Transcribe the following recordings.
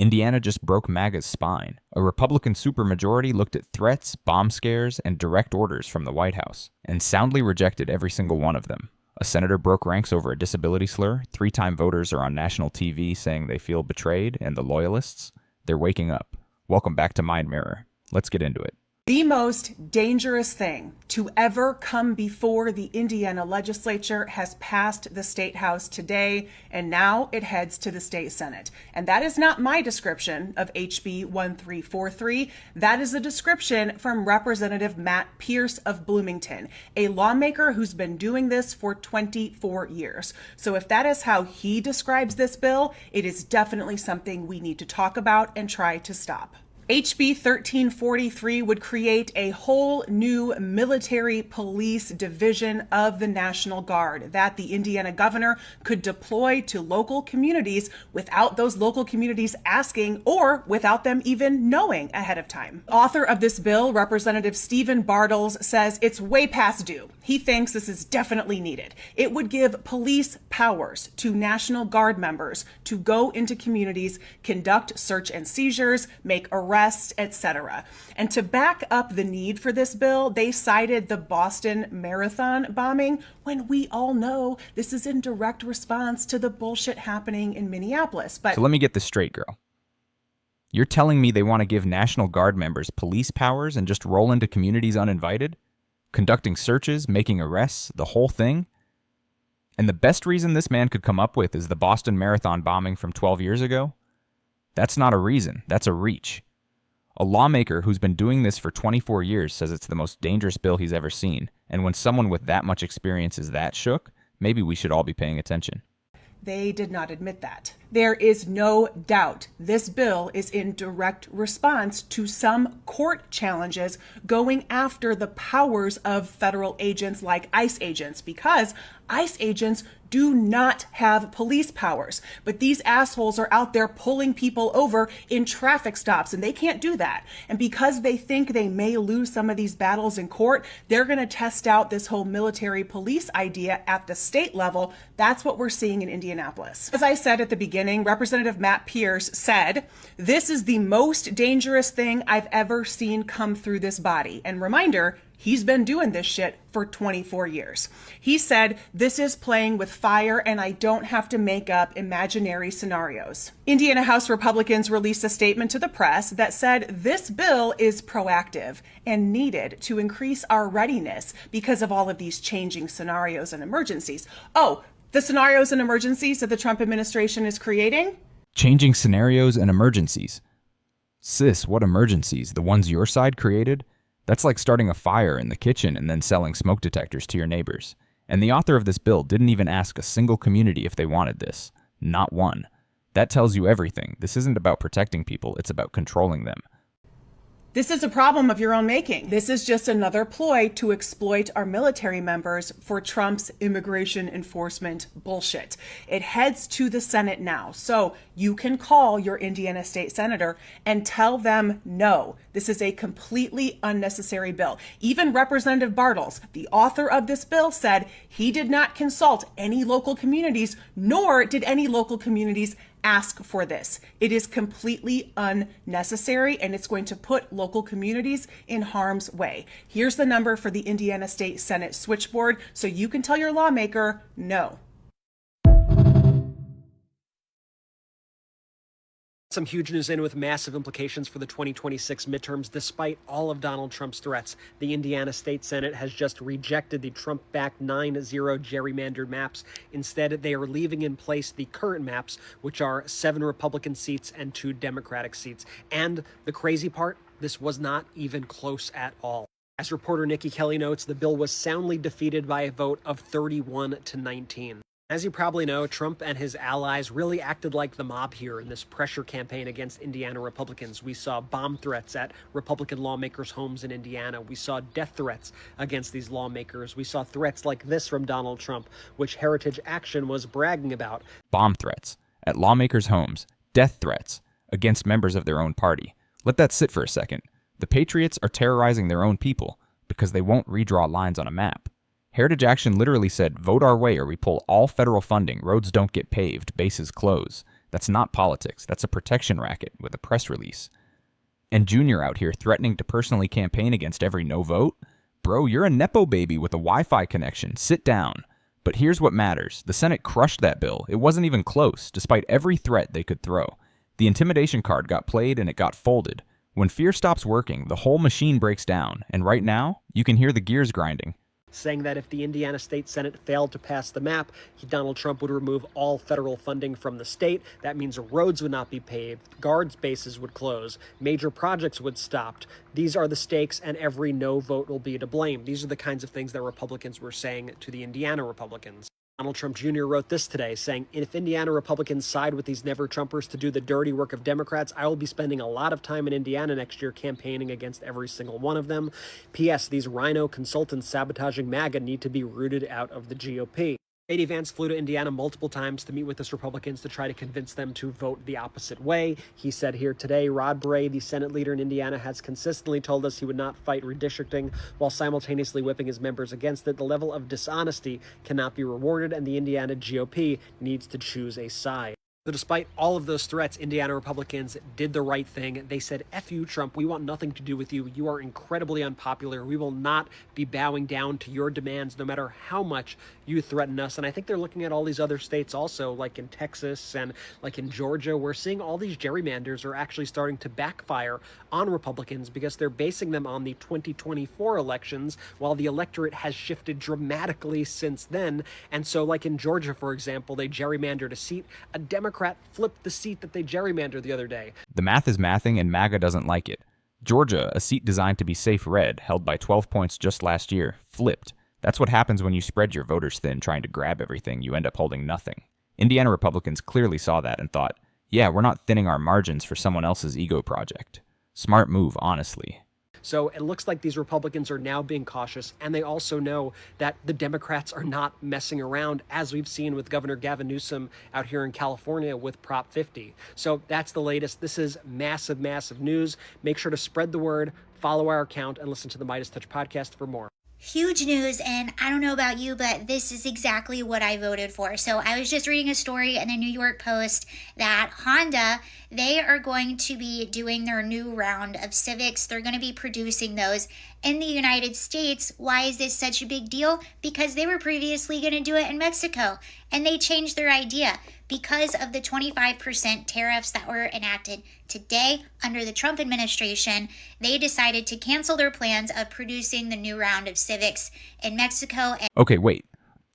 Indiana just broke MAGA's spine. A Republican supermajority looked at threats, bomb scares, and direct orders from the White House, and soundly rejected every single one of them. A senator broke ranks over a disability slur. 3-time voters are on national TV saying they feel betrayed, and the loyalists, they're waking up. Welcome back to Mind Mirror. Let's get into it. The most dangerous thing to ever come before the Indiana legislature has passed the state house today, and now it heads to the state senate. And that is not my description of HB 1343. That is a description from Representative Matt Pierce of Bloomington, a lawmaker who's been doing this for 24 years. So if that is how he describes this bill, it is definitely something we need to talk about and try to stop. HB 1343 would create a whole new military police division of the National Guard that the Indiana governor could deploy to local communities without those local communities asking or without them even knowing ahead of time. Author of this bill, Representative Stephen Bartles, says it's way past due. He thinks this is definitely needed. It would give police powers to National Guard members to go into communities, conduct search and seizures, make arrests, etc. And to back up the need for this bill, they cited the Boston Marathon bombing, when we all know this is in direct response to the bullshit happening in Minneapolis. But so let me get this straight, girl. You're telling me they want to give National Guard members police powers and just roll into communities uninvited? Conducting searches, making arrests, the whole thing? And the best reason this man could come up with is the Boston Marathon bombing from 12 years ago? That's not a reason, that's a reach. A lawmaker who's been doing this for 24 years says it's the most dangerous bill he's ever seen, and when someone with that much experience is that shook, maybe we should all be paying attention. They did not admit that. There is no doubt this bill is in direct response to some court challenges going after the powers of federal agents like ICE agents, because ICE agents do not have police powers. But these assholes are out there pulling people over in traffic stops, and they can't do that. And because they think they may lose some of these battles in court, they're going to test out this whole military police idea at the state level. That's what we're seeing in Indianapolis. As I said at the beginning, Representative Matt Pierce said, "This is the most dangerous thing I've ever seen come through this body." And reminder, he's been doing this shit for 24 years. He said, "This is playing with fire and I don't have to make up imaginary scenarios." Indiana House Republicans released a statement to the press that said this bill is proactive and needed to increase our readiness because of all of these changing scenarios and emergencies. Oh, the scenarios and emergencies that the Trump administration is creating? Changing scenarios and emergencies. Sis, what emergencies? The ones your side created? That's like starting a fire in the kitchen and then selling smoke detectors to your neighbors. And the author of this bill didn't even ask a single community if they wanted this. Not one. That tells you everything. This isn't about protecting people, it's about controlling them. This is a problem of your own making. This is just another ploy to exploit our military members for Trump's immigration enforcement bullshit. It heads to the Senate now, so you can call your Indiana state senator and tell them no. This is a completely unnecessary bill. Even Representative Bartles, the author of this bill, said he did not consult any local communities, nor did any local communities ask for this. It is completely unnecessary, and it's going to put local communities in harm's way. Here's the number for the Indiana State Senate switchboard so you can tell your lawmaker no. Some huge news in with massive implications for the 2026 midterms. Despite all of Donald Trump's threats, the Indiana State Senate has just rejected the Trump-backed 9-0 gerrymandered maps. Instead, they are leaving in place the current maps, which are 7 Republican seats and 2 Democratic seats. And the crazy part, this was not even close at all. As reporter Nikki Kelly notes, the bill was soundly defeated by a vote of 31-19. As you probably know, Trump and his allies really acted like the mob here in this pressure campaign against Indiana Republicans. We saw bomb threats at Republican lawmakers' homes in Indiana. We saw death threats against these lawmakers. We saw threats like this from Donald Trump, which Heritage Action was bragging about. Bomb threats at lawmakers' homes, death threats against members of their own party. Let that sit for a second. The Patriots are terrorizing their own people because they won't redraw lines on a map. Heritage Action literally said, vote our way or we pull all federal funding, roads don't get paved, bases close. That's not politics. That's a protection racket with a press release. And Junior out here threatening to personally campaign against every no vote? Bro, you're a Nepo baby with a Wi-Fi connection. Sit down. But here's what matters. The Senate crushed that bill. It wasn't even close, despite every threat they could throw. The intimidation card got played and it got folded. When fear stops working, the whole machine breaks down. And right now, you can hear the gears grinding. Saying that if the Indiana State Senate failed to pass the map, Donald Trump would remove all federal funding from the state. That means roads would not be paved, guards bases would close, major projects would stop. These are the stakes, and every no vote will be to blame. These are the kinds of things that Republicans were saying to the Indiana Republicans. Donald Trump Jr. wrote this today, saying, if Indiana Republicans side with these never-Trumpers to do the dirty work of Democrats, I will be spending a lot of time in Indiana next year campaigning against every single one of them. P.S. These rhino consultants sabotaging MAGA need to be rooted out of the GOP. J.D. Vance flew to Indiana multiple times to meet with us Republicans to try to convince them to vote the opposite way. He said here today, Rod Bray, the Senate leader in Indiana, has consistently told us he would not fight redistricting while simultaneously whipping his members against it. The level of dishonesty cannot be rewarded, and the Indiana GOP needs to choose a side. So despite all of those threats, Indiana Republicans did the right thing. They said, F you, Trump, we want nothing to do with you. You are incredibly unpopular. We will not be bowing down to your demands, no matter how much you threaten us. And I think they're looking at all these other states also, like in Texas and like in Georgia. We're seeing all these gerrymanders are actually starting to backfire on Republicans because they're basing them on the 2024 elections, while the electorate has shifted dramatically since then. And so like in Georgia, for example, they gerrymandered a seat. A Democrat flipped the seat that they gerrymandered the other day. The math is mathing, and MAGA doesn't like it. Georgia, a seat designed to be safe red, held by 12 points just last year, flipped. That's what happens when you spread your voters thin trying to grab everything. You end up holding nothing. Indiana Republicans clearly saw that and thought, yeah, we're not thinning our margins for someone else's ego project. Smart move, honestly. So it looks like these Republicans are now being cautious, and they also know that the Democrats are not messing around, as we've seen with Governor Gavin Newsom out here in California with Prop 50. So that's the latest. This is massive, massive news. Make sure to spread the word, follow our account, and listen to the Midas Touch podcast for more. Huge news, and I don't know about you, but this is exactly what I voted for. So I was just reading a story in the New York Post that Honda, they are going to be doing their new round of Civics. They're going to be producing those in the United States. Why is this such a big deal? Because they were previously going to do it in Mexico, and they changed their idea because of the 25% tariffs that were enacted today under the Trump administration. They decided to cancel their plans of producing the new round of Civics in Mexico. Okay, wait.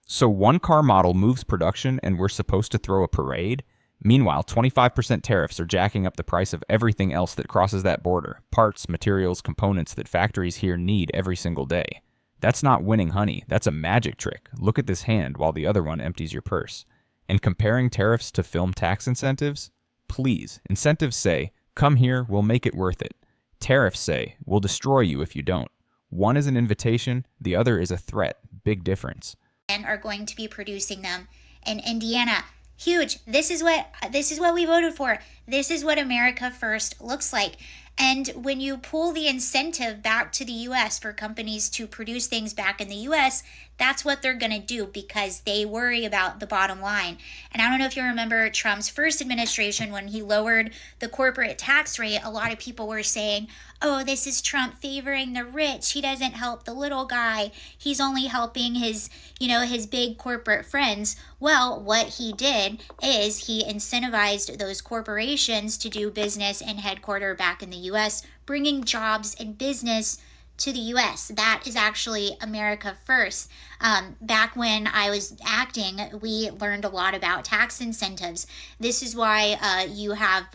So one car model moves production and we're supposed to throw a parade? Meanwhile, 25% tariffs are jacking up the price of everything else that crosses that border. Parts, materials, components that factories here need every single day. That's not winning, honey. That's a magic trick. Look at this hand while the other one empties your purse. And comparing tariffs to film tax incentives? Please, incentives say, come here, we'll make it worth it. Tariffs say, we'll destroy you if you don't. One is an invitation, the other is a threat. Big difference. And are going to be producing them in Indiana. Huge. This is what we voted for. This is what America First looks like. And when you pull the incentive back to the U.S. for companies to produce things back in the U.S., that's what they're going to do because they worry about the bottom line. And I don't know if you remember Trump's first administration when he lowered the corporate tax rate, a lot of people were saying, oh, this is Trump favoring the rich. He doesn't help the little guy. He's only helping his big corporate friends. Well, what he did is he incentivized those corporations to do business and headquarter back in the U.S., bringing jobs and business to the U.S. That is actually America First. Back when I was acting, we learned a lot about tax incentives. This is why you have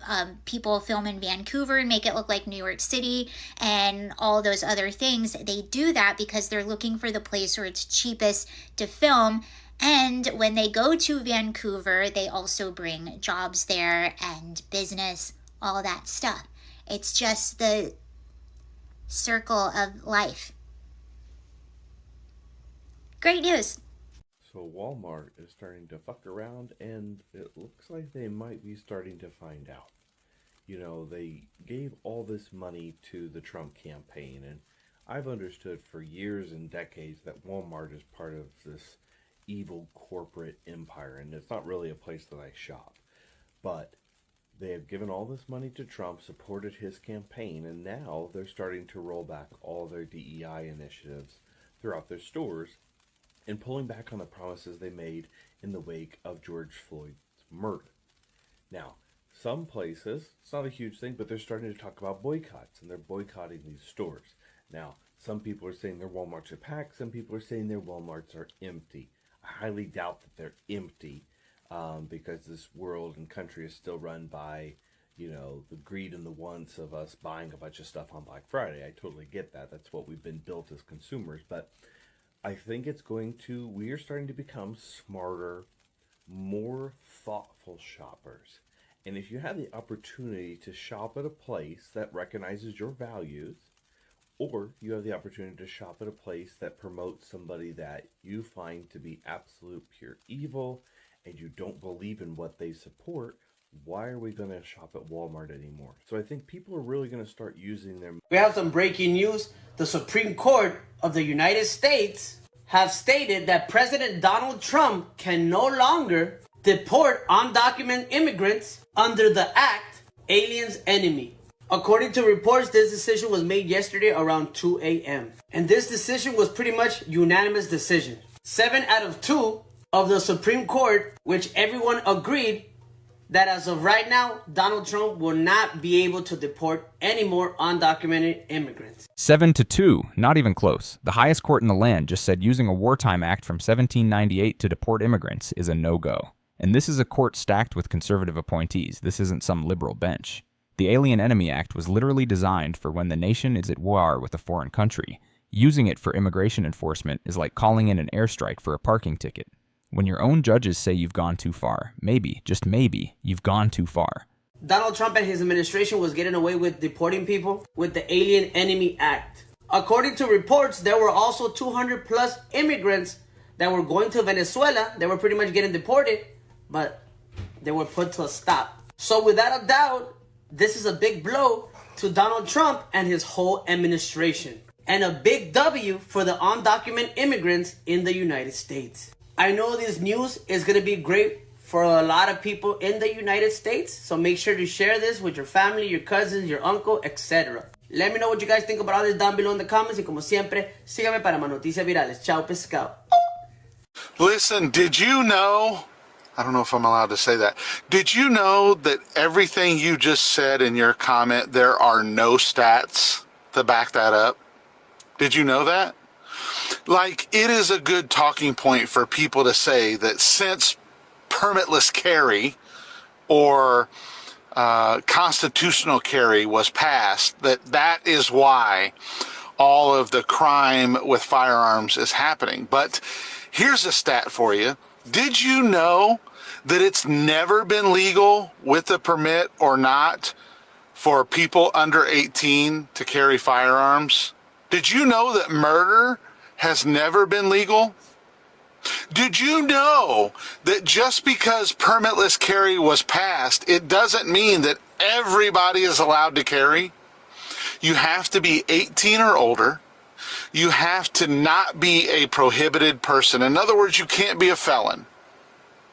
people film in Vancouver and make it look like New York City and all those other things. They do that because they're looking for the place where it's cheapest to film. And when they go to Vancouver, they also bring jobs there and business, all that stuff. It's just the circle of life. Great news. So Walmart is starting to fuck around, and it looks like they might be starting to find out. You know, they gave all this money to the Trump campaign, and I've understood for years and decades that Walmart is part of this evil corporate empire, and it's not really a place that I shop. But they have given all this money to Trump, supported his campaign, and now they're starting to roll back all their DEI initiatives throughout their stores and pulling back on the promises they made in the wake of George Floyd's murder. Now, some places, it's not a huge thing, but they're starting to talk about boycotts, and they're boycotting these stores. Now, some people are saying their Walmarts are packed, some people are saying their Walmarts are empty. I highly doubt that they're empty, because this world and country is still run by, the greed and the wants of us buying a bunch of stuff on Black Friday. I totally get that. That's what we've been built as consumers. But I think we are starting to become smarter, more thoughtful shoppers. And if you have the opportunity to shop at a place that recognizes your values, or you have the opportunity to shop at a place that promotes somebody that you find to be absolute pure evil and you don't believe in what they support, why are we going to shop at Walmart anymore? So I think people are really going to start using their... We have some breaking news. The Supreme Court of the United States have stated that President Donald Trump can no longer deport undocumented immigrants under the act Aliens Enemy. According to reports, this decision was made yesterday around 2 a.m. And this decision was pretty much unanimous decision. 7 out of 2 of the Supreme Court, which everyone agreed that as of right now, Donald Trump will not be able to deport any more undocumented immigrants. 7-2, not even close. The highest court in the land just said using a wartime act from 1798 to deport immigrants is a no-go. And this is a court stacked with conservative appointees. This isn't some liberal bench. The Alien Enemy Act was literally designed for when the nation is at war with a foreign country. Using it for immigration enforcement is like calling in an airstrike for a parking ticket. When your own judges say you've gone too far, maybe, just maybe, you've gone too far. Donald Trump and his administration was getting away with deporting people with the Alien Enemy Act. According to reports, there were also 200 plus immigrants that were going to Venezuela. They were pretty much getting deported, but they were put to a stop. So without a doubt, this is a big blow to Donald Trump and his whole administration. And a big W for the undocumented immigrants in the United States. I know this news is going to be great for a lot of people in the United States. So make sure to share this with your family, your cousins, your uncle, etc. Let me know what you guys think about all this down below in the comments. Y como siempre, síganme para más noticias virales. Chao, pescado. Listen, did you know... I don't know if I'm allowed to say that. Did you know that everything you just said in your comment, there are no stats to back that up? Did you know that? Like, it is a good talking point for people to say that since permitless carry or constitutional carry was passed, that is why all of the crime with firearms is happening. But here's a stat for you. Did you know that it's never been legal with a permit or not for people under 18 to carry firearms? Did you know that murder has never been legal? Did you know that just because permitless carry was passed, it doesn't mean that everybody is allowed to carry? You have to be 18 or older. You have to not be a prohibited person. In other words, you can't be a felon.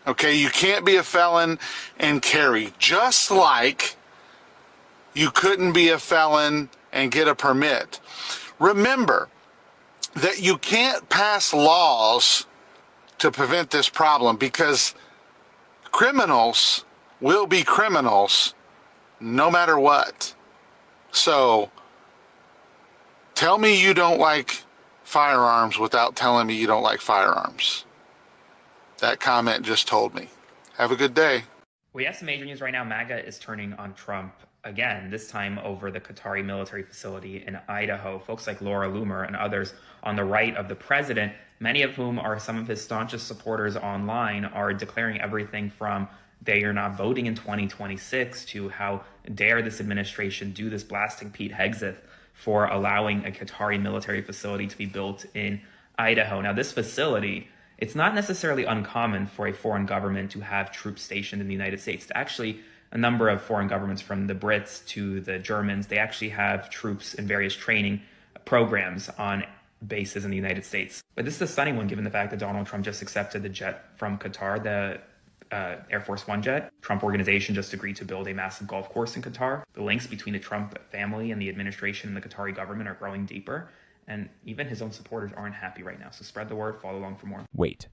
Okay, you can't be a felon and carry. Just like you couldn't be a felon and get a permit. Remember that you can't pass laws to prevent this problem because criminals will be criminals no matter what. So, tell me you don't like firearms without telling me you don't like firearms. That comment just told me. Have a good day. We have some major news right now. MAGA is turning on Trump again, this time over the Qatari military facility in Idaho. Folks like Laura Loomer and others on the right of the president, many of whom are some of his staunchest supporters online, are declaring everything from they are not voting in 2026 to how dare this administration do this, blasting Pete Hegseth for allowing a Qatari military facility to be built in Idaho. Now, this facility, it's not necessarily uncommon for a foreign government to have troops stationed in the United States. Actually, a number of foreign governments, from the Brits to the Germans, they actually have troops in various training programs on bases in the United States. But this is a stunning one, given the fact that Donald Trump just accepted the jet from Qatar. The Air Force One jet. Trump Organization just agreed to build a massive golf course in Qatar. The links between the Trump family and the administration and the Qatari government are growing deeper. And even his own supporters aren't happy right now. So spread the word, follow along for more. Wait.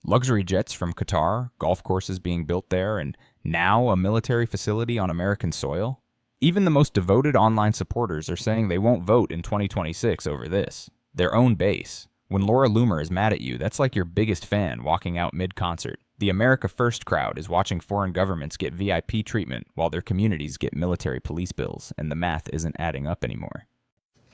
Luxury jets from Qatar, golf courses being built there, and now a military facility on American soil? Even the most devoted online supporters are saying they won't vote in 2026 over this. Their own base. When Laura Loomer is mad at you, that's like your biggest fan walking out mid-concert. The America First crowd is watching foreign governments get VIP treatment while their communities get military police bills, and the math isn't adding up anymore.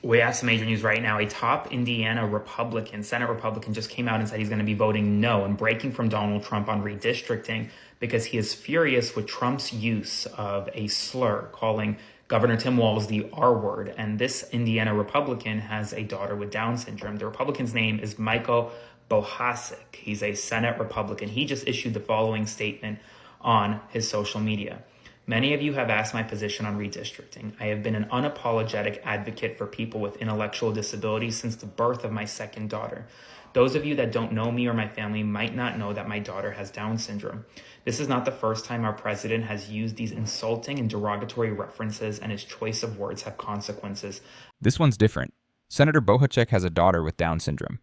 We have some major news right now. A top Indiana Republican, Senate Republican, just came out and said he's going to be voting no and breaking from Donald Trump on redistricting because he is furious with Trump's use of a slur, calling Governor Tim Walz the R word. And this Indiana Republican has a daughter with Down syndrome. The Republican's name is Michael Bohasek. He's a Senate Republican. He just issued the following statement on his social media. Many of you have asked my position on redistricting. I have been an unapologetic advocate for people with intellectual disabilities since the birth of my second daughter. Those of you that don't know me or my family might not know that my daughter has Down syndrome. This is not the first time our president has used these insulting and derogatory references, and his choice of words have consequences. This one's different. Senator Bohacek has a daughter with Down syndrome.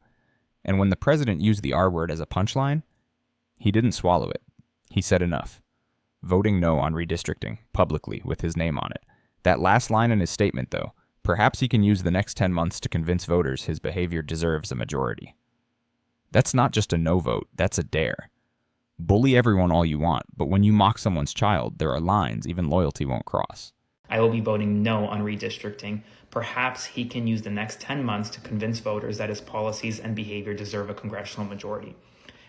And when the president used the R word as a punchline, he didn't swallow it. He said enough. Voting no on redistricting, publicly, with his name on it. That last line in his statement, though, perhaps he can use the next 10 months to convince voters his behavior deserves a majority. That's not just a no vote, that's a dare. Bully everyone all you want, but when you mock someone's child, there are lines even loyalty won't cross. I will be voting no on redistricting. Perhaps he can use the next 10 months to convince voters that his policies and behavior deserve a congressional majority.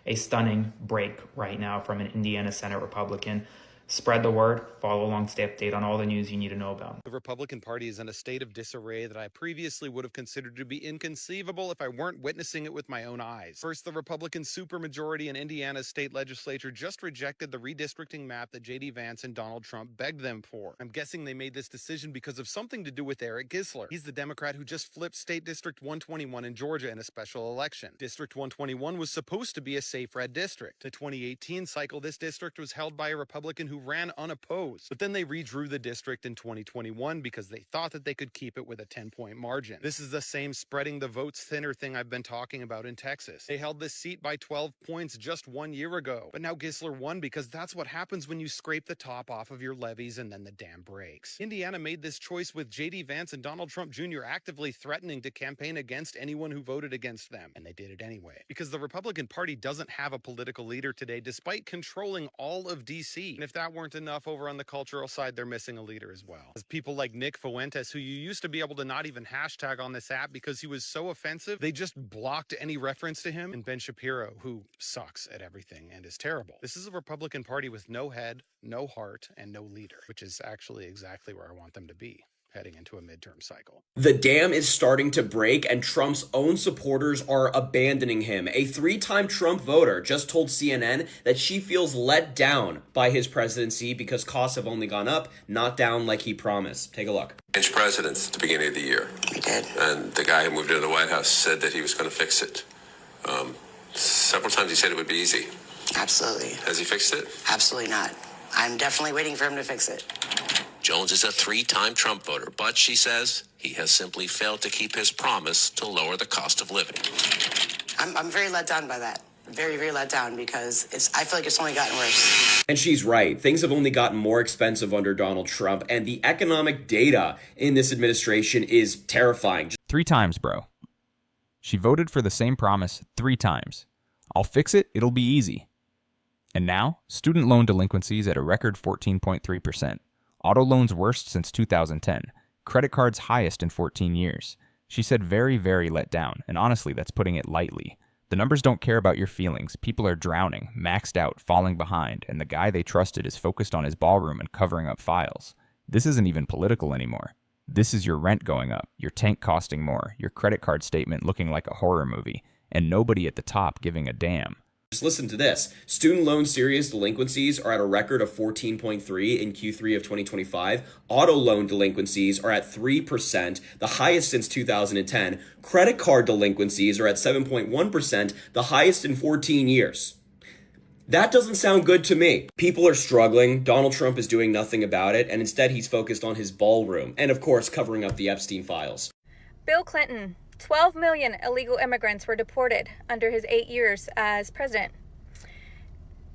A stunning break right now from an Indiana Senate Republican. Spread the word, follow along, stay updated on all the news you need to know about. The Republican Party is in a state of disarray that I previously would have considered to be inconceivable if I weren't witnessing it with my own eyes. First, the Republican supermajority in Indiana's state legislature just rejected the redistricting map that J.D. Vance and Donald Trump begged them for. I'm guessing they made this decision because of something to do with Eric Gisler. He's the Democrat who just flipped State District 121 in Georgia in a special election. District 121 was supposed to be a safe red district. The 2018 cycle, this district was held by a Republican who ran unopposed, but then they redrew the district in 2021 because they thought that they could keep it with a 10-point margin. This is the same spreading the votes thinner thing I've been talking about in Texas. They held this seat by 12 points just 1 year ago, but now Gisler won because that's what happens when you scrape the top off of your levees and then the dam breaks. Indiana made this choice with J.D. Vance and Donald Trump Jr. actively threatening to campaign against anyone who voted against them, and they did it anyway. Because the Republican Party doesn't have a political leader today despite controlling all of D.C. And if that weren't enough, over on the cultural side, they're missing a leader as well. As people like Nick Fuentes, who you used to be able to not even hashtag on this app because he was so offensive, they just blocked any reference to him. And Ben Shapiro, who sucks at everything and is terrible. This is a Republican Party with no head, no heart, and no leader, which is actually exactly where I want them to be, heading into a midterm cycle. The dam is starting to break, and Trump's own supporters are abandoning him. A 3-time Trump voter just told CNN that she feels let down by his presidency because costs have only gone up, not down like he promised. Take a look. Changed presidents at the beginning of the year. We did. And the guy who moved into the White House said that he was going to fix it. Several times he said it would be easy. Absolutely. Has he fixed it? Absolutely not. I'm definitely waiting for him to fix it. Jones is a 3-time Trump voter, but she says he has simply failed to keep his promise to lower the cost of living. I'm very let down by that. Very, very let down because I feel like it's only gotten worse. And she's right. Things have only gotten more expensive under Donald Trump, and the economic data in this administration is terrifying. 3 times, bro. She voted for the same promise 3 times. I'll fix it, it'll be easy. And now, student loan delinquencies at a record 14.3%. Auto loans worst since 2010. Credit cards highest in 14 years. She said very, very let down, and honestly, that's putting it lightly. The numbers don't care about your feelings. People are drowning, maxed out, falling behind, and the guy they trusted is focused on his ballroom and covering up files. This isn't even political anymore. This is your rent going up, your tank costing more, your credit card statement looking like a horror movie, and nobody at the top giving a damn. Just listen to this. Student loan serious delinquencies are at a record of 14.3 in Q3 of 2025. Auto loan delinquencies are at 3%, the highest since 2010. Credit card delinquencies are at 7.1%, the highest in 14 years. That doesn't sound good to me. People are struggling, Donald Trump is doing nothing about it, and instead he's focused on his ballroom, and of course covering up the Epstein files. Bill Clinton, 12 million illegal immigrants were deported under his 8 years as president.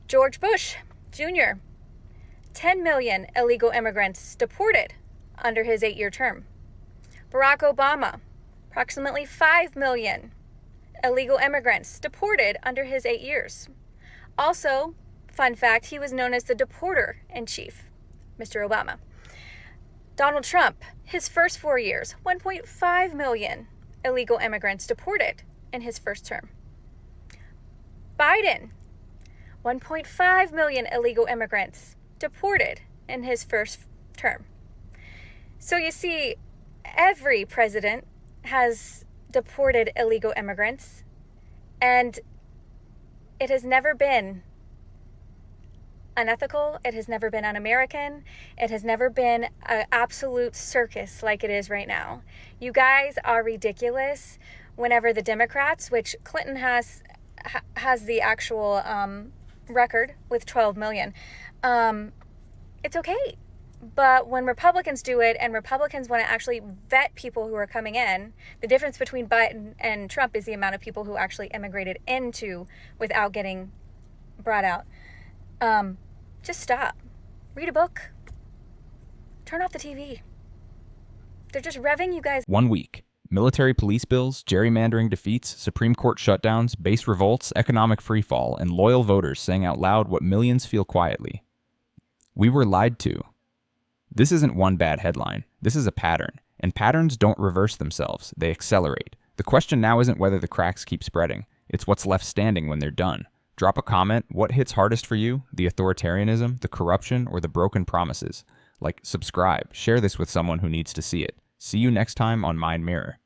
George Bush Jr., 10 million illegal immigrants deported under his 8-year term. Barack Obama, approximately 5 million illegal immigrants deported under his 8 years. Also, fun fact, he was known as the deporter-in-chief, Mr. Obama. Donald Trump, his first 4 years, 1.5 million illegal immigrants deported in his first term. Biden, 1.5 million illegal immigrants deported in his first term. So you see, every president has deported illegal immigrants, and it has never been unethical, it has never been un-American, it has never been an absolute circus like it is right now. You guys are ridiculous whenever the Democrats, which Clinton has the actual record with 12 million, it's okay. But when Republicans do it, and Republicans want to actually vet people who are coming in, the difference between Biden and Trump is the amount of people who actually immigrated into without getting brought out. Just stop. Read a book. Turn off the TV. They're just revving you guys. 1 week. Military police bills, gerrymandering defeats, Supreme Court shutdowns, base revolts, economic freefall, and loyal voters saying out loud what millions feel quietly. We were lied to. This isn't one bad headline. This is a pattern. And patterns don't reverse themselves. They accelerate. The question now isn't whether the cracks keep spreading. It's what's left standing when they're done. Drop a comment. What hits hardest for you? The authoritarianism, the corruption, or the broken promises? Like, subscribe. Share this with someone who needs to see it. See you next time on Mind Mirror.